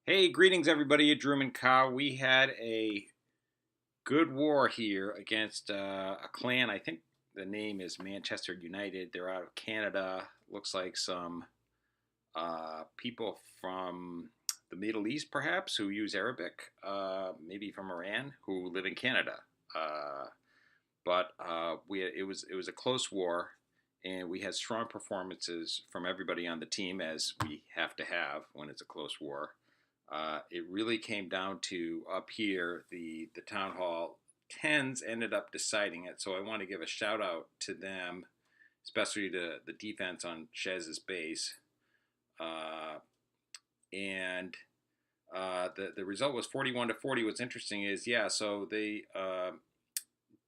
Hey, greetings everybody, dromund Ka. We had a good war here against a clan. I think the name is Manchester United. They're out of Canada. Looks like some people from the Middle East, perhaps, who use Arabic. Maybe from Iran, who live in Canada. Uh, but it was a close war, and we had strong performances from everybody on the team, as we have to have when it's a close war. It really came down to up here, the town hall tens ended up deciding it. So I want to give a shout out to them, especially to the defense on Chez's base. Uh, and the result was 41-40. What's interesting is, yeah, so they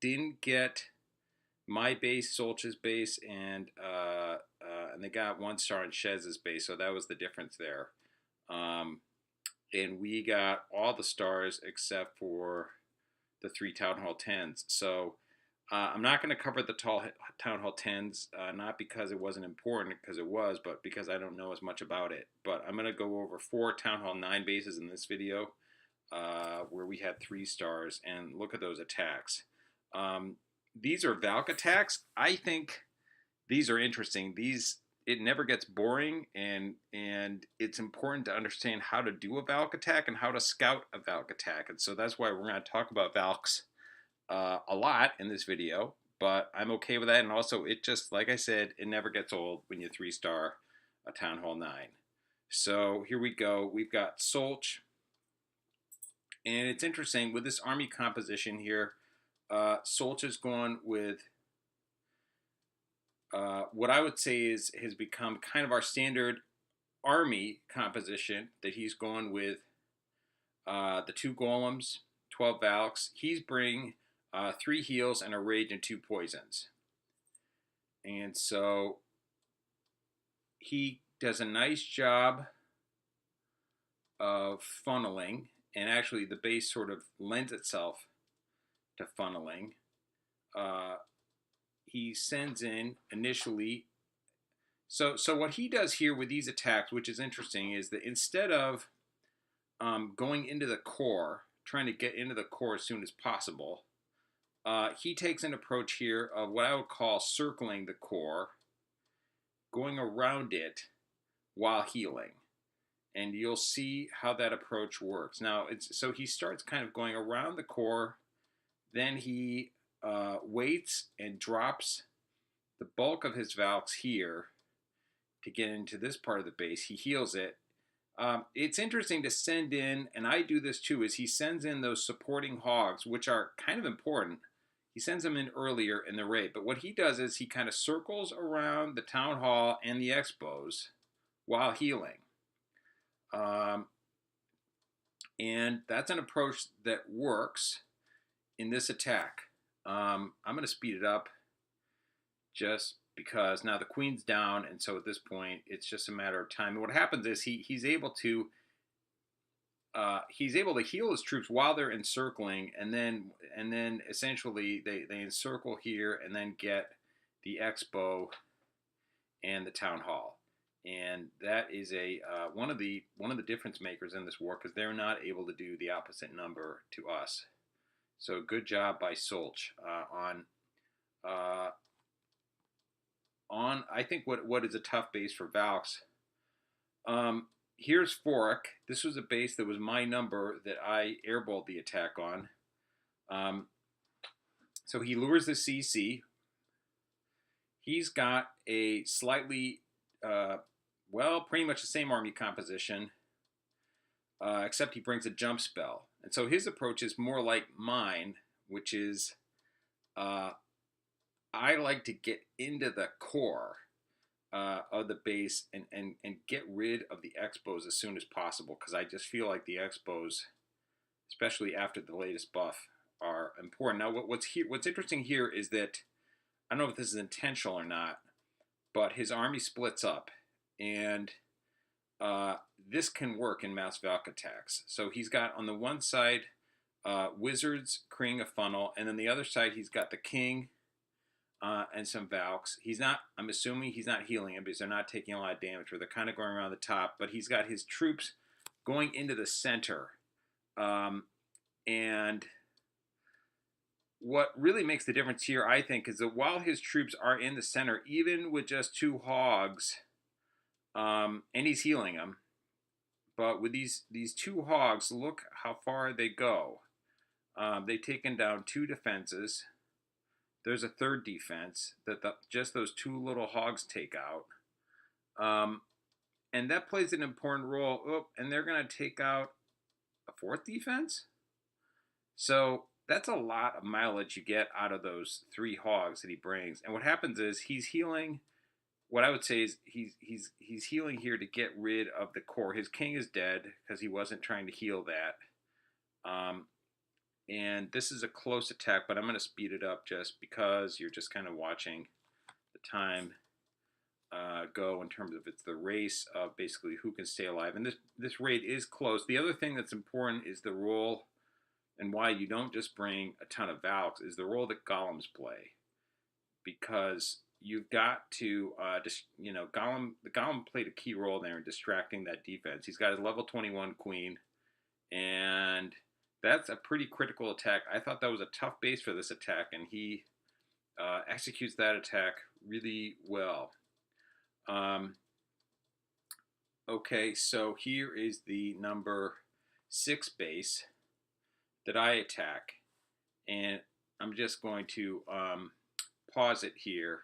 didn't get my base, Solch's base, and they got 1 star on Chez's base. So that was the difference there. And we got all the stars except for the 3 Town Hall 10s. So I'm not going to cover the Town Hall 10s, not because it wasn't important, because it was, but because I don't know as much about it. But I'm going to go over 4 Town Hall 9 bases in this video, where we had 3 stars, and look at those attacks. These are Valk attacks. I think these are interesting. It never gets boring, and it's important to understand how to do a Valk attack and how to scout a Valk attack. And so that's why we're going to talk about Valks a lot in this video, but I'm okay with that. And also, it just, like I said, it never gets old when you 3 star a Town Hall 9. So here we go. We've got Solch, and it's interesting with this army composition here. Solch is going with what I would say has become kind of our standard army composition, that he's going with the 2 golems, 12 valks. He's bringing 3 heals and a rage and 2 poisons. And so he does a nice job of funneling, and actually the base sort of lends itself to funneling. He sends in initially. So what he does here with these attacks, which is interesting, is that instead of going into the core, trying to get into the core as soon as possible, he takes an approach here of what I would call circling the core, going around it while healing. And you'll see how that approach works. Now, so he starts kind of going around the core, then he waits and drops the bulk of his Valks here to get into this part of the base. He heals it. It's interesting to send in, and I do this too, is he sends in those supporting hogs, which are kind of important. He sends them in earlier in the raid. But what he does is he kind of circles around the town hall and the expos while healing. And that's an approach that works in this attack. I'm going to speed it up just because now the queen's down, and so at this point it's just a matter of time. And what happens is he's able to heal his troops while they're encircling, and then essentially they encircle here and then get the expo and the town hall. And that is one of the difference makers in this war, because they're not able to do the opposite number to us. So good job by Solch on I think what is a tough base for Valks. Here's Forek. This was a base that was my number that I airballed the attack on. So he lures the CC. He's got a slightly pretty much the same army composition, except he brings a jump spell. And so his approach is more like mine, which is I like to get into the core of the base and get rid of the expos as soon as possible, because I just feel like the expos, especially after the latest buff, are important. Now, what's interesting here is that I don't know if this is intentional or not, but his army splits up, and this can work in Mass Valk attacks. So he's got on the one side wizards creating a funnel, and then the other side he's got the king and some Valks. I'm assuming he's not healing them because they're not taking a lot of damage, or they're kind of going around the top, but he's got his troops going into the center. And what really makes the difference here, I think, is that while his troops are in the center, even with just 2 hogs, and he's healing them, but with these 2 hogs, look how far they go. They've taken down 2 defenses. There's a 3rd defense that just those 2 little hogs take out. And that plays an important role. Oh, and they're going to take out a 4th defense? So that's a lot of mileage you get out of those 3 hogs that he brings. And what happens is he's healing. What I would say is he's healing here to get rid of the core. His king is dead because he wasn't trying to heal that. And this is a close attack, but I'm going to speed it up just because you're just kind of watching the time go in terms of it's the race of basically who can stay alive. And this raid is close. The other thing that's important is the role, and why you don't just bring a ton of Valks, is the role that golems play. Because you've got to, the golem played a key role there in distracting that defense. He's got his level 21 queen, and that's a pretty critical attack. I thought that was a tough base for this attack, and he executes that attack really well. Okay, so here is the number 6 base that I attack, and I'm just going to pause it here.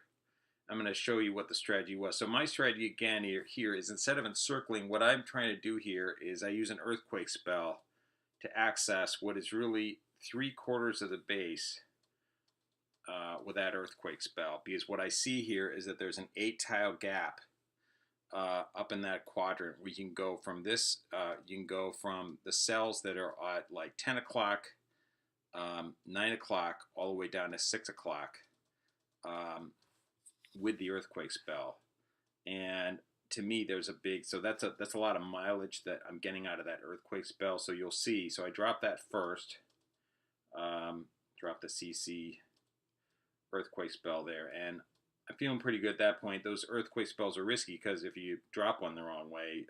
I'm going to show you what the strategy was. So my strategy again here is, instead of encircling, what I'm trying to do here is I use an earthquake spell to access what is really 3/4 of the base with that earthquake spell, because what I see here is that there's an 8-tile gap up in that quadrant where you can go from this, you can go from the cells that are at like 10 o'clock, 9 o'clock, all the way down to 6 o'clock with the earthquake spell. And to me, there's a big, so that's a lot of mileage that I'm getting out of that earthquake spell. So you'll see, so I drop that first, drop the CC earthquake spell there, and I'm feeling pretty good at that point. Those earthquake spells are risky because if you drop one the wrong way,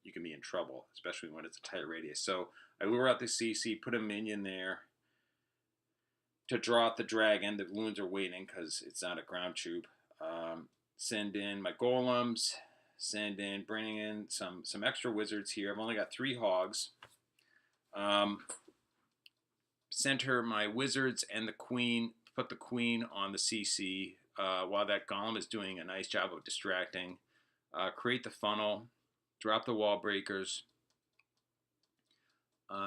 you can be in trouble, especially when it's a tight radius. So I lure out the CC, put a minion there to draw out the dragon. The loons are waiting because it's not a ground troop. Send in my golems, bringing in some extra wizards here. I've only got 3 hogs. Center my wizards and the queen, put the queen on the CC while that golem is doing a nice job of distracting. Create the funnel, drop the wall breakers,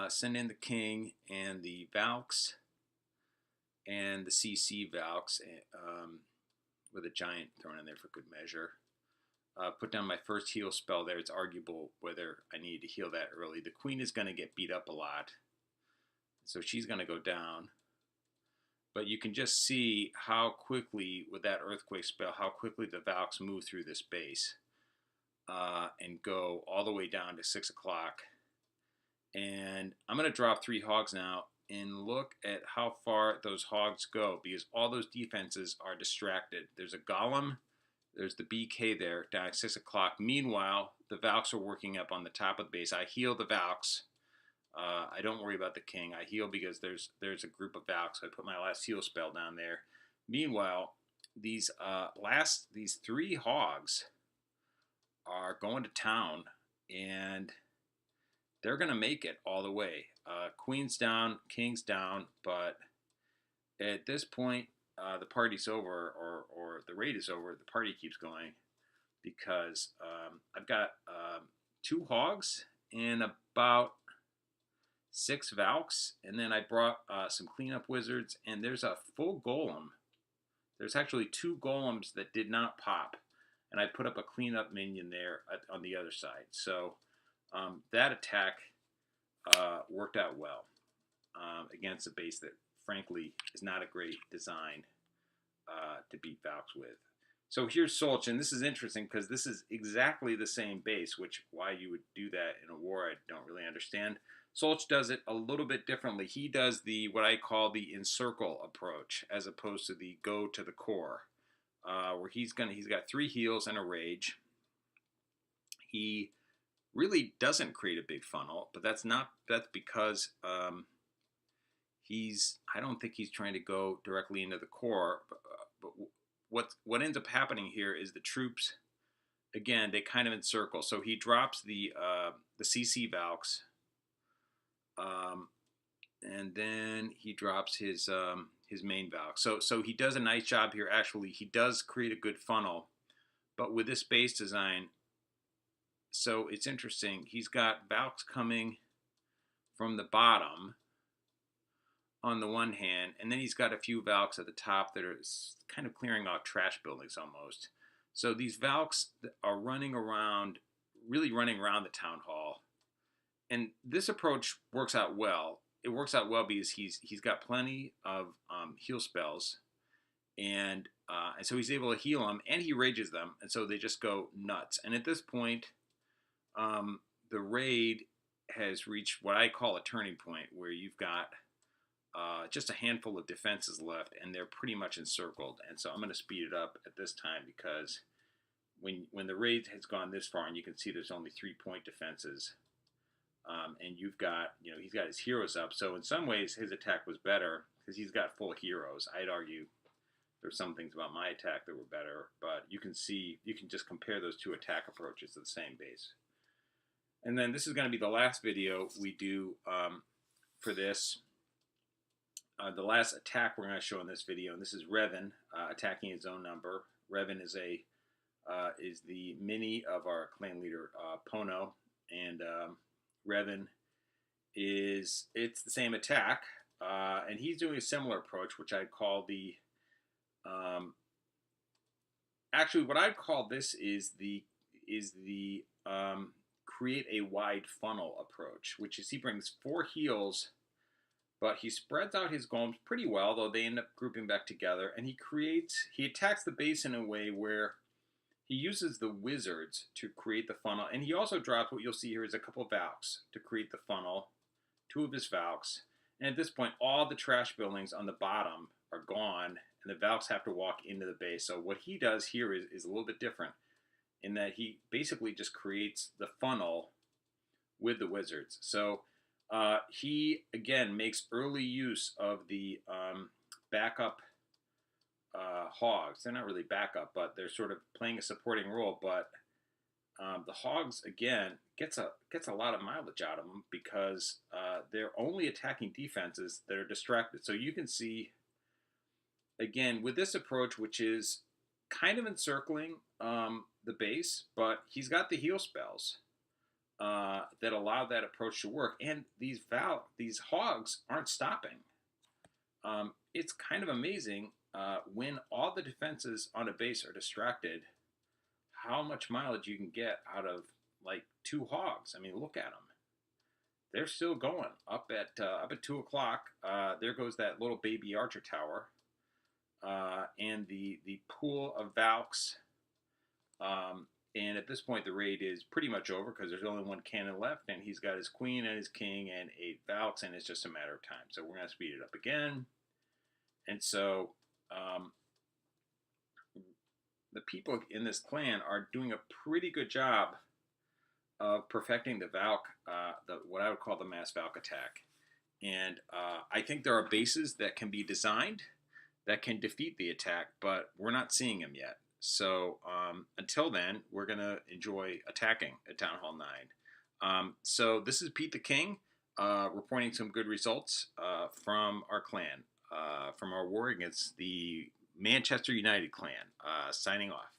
send in the king and the Valks and the CC Valks with a giant thrown in there for good measure. Put down my first heal spell there. It's arguable whether I need to heal that early. The queen is going to get beat up a lot, so she's going to go down. But you can just see how quickly, with that earthquake spell, how quickly the Valks move through this base and go all the way down to 6 o'clock. And I'm going to drop 3 hogs now and look at how far those hogs go, because all those defenses are distracted. There's a golem, there's the BK there down at 6 o'clock. Meanwhile, the Valks are working up on the top of the base. I heal the Valks. I don't worry about the king. I heal because there's a group of Valks. So I put my last heal spell down there. Meanwhile, these 3 hogs are going to town, and they're going to make it all the way. Queen's down, king's down, but at this point, the party's over, or the raid is over. The party keeps going because I've got 2 hogs and about 6 Valks, and then I brought some cleanup wizards, and there's a full golem. There's actually 2 golems that did not pop, and I put up a cleanup minion there on the other side. So that attack worked out well against a base that, frankly, is not a great design to beat Valks with. So here's Solch, and this is interesting because this is exactly the same base, which why you would do that in a war I don't really understand. Solch does it a little bit differently. He does the what I call the encircle approach, as opposed to the go to the core, where he's got 3 heals and a rage. He really doesn't create a big funnel, but that's because I don't think he's trying to go directly into the core. But what ends up happening here is the troops, again, they kind of encircle. So he drops the CC Valks, and then he drops his main Valk. So he does a nice job here. Actually, he does create a good funnel, but with this base design, so it's interesting. He's got Valks coming from the bottom on the one hand, and then he's got a few Valks at the top that are kind of clearing out trash buildings almost. So these Valks are running around, really running around the town hall, and this approach works out well. It works out well because he's got plenty of heal spells, and so he's able to heal them, and he rages them, and so they just go nuts. And at this point, the raid has reached what I call a turning point, where you've got just a handful of defenses left, and they're pretty much encircled. And so I'm going to speed it up at this time, because when the raid has gone this far, and you can see there's only 3-point defenses, and you've got, he's got his heroes up. So in some ways, his attack was better because he's got full heroes. I'd argue there's some things about my attack that were better, but you can just compare those two attack approaches to the same base. And then this is going to be the last video we do for this. The last attack we're going to show in this video, and this is Revan attacking his own number. Revan is the mini of our clan leader Pono, and Revan it's the same attack, and he's doing a similar approach, which I'd call the actually what I'd call this is the create a wide funnel approach, which is he brings 4 heals, but he spreads out his golems pretty well, though they end up grouping back together, and he attacks the base in a way where he uses the wizards to create the funnel, and he also drops, what you'll see here is a couple of Valks to create the funnel, 2 of his Valks, and at this point all the trash buildings on the bottom are gone, and the Valks have to walk into the base. So what he does here is a little bit different, in that he basically just creates the funnel with the wizards. So he, again, makes early use of the backup hogs. They're not really backup, but they're sort of playing a supporting role. But the hogs, again, gets a lot of mileage out of them, because they're only attacking defenses that are distracted. So you can see, again, with this approach, which is kind of encircling the base, but he's got the heal spells that allow that approach to work, and these hogs aren't stopping. It's kind of amazing when all the defenses on a base are distracted, how much mileage you can get out of like 2 hogs. I mean, look at them; they're still going up at 2 o'clock. There goes that little baby archer tower, and the pool of Valks. And at this point, the raid is pretty much over, because there's only 1 cannon left, and he's got his queen and his king and 8 Valks, and it's just a matter of time. So we're going to speed it up again. And so the people in this clan are doing a pretty good job of perfecting the Valk, what I would call the Mass Valk attack. And I think there are bases that can be designed that can defeat the attack, but we're not seeing them yet. So until then, we're going to enjoy attacking at Town Hall 9. So this is Pete the King reporting some good results from our clan, from our war against the Manchester United clan, signing off.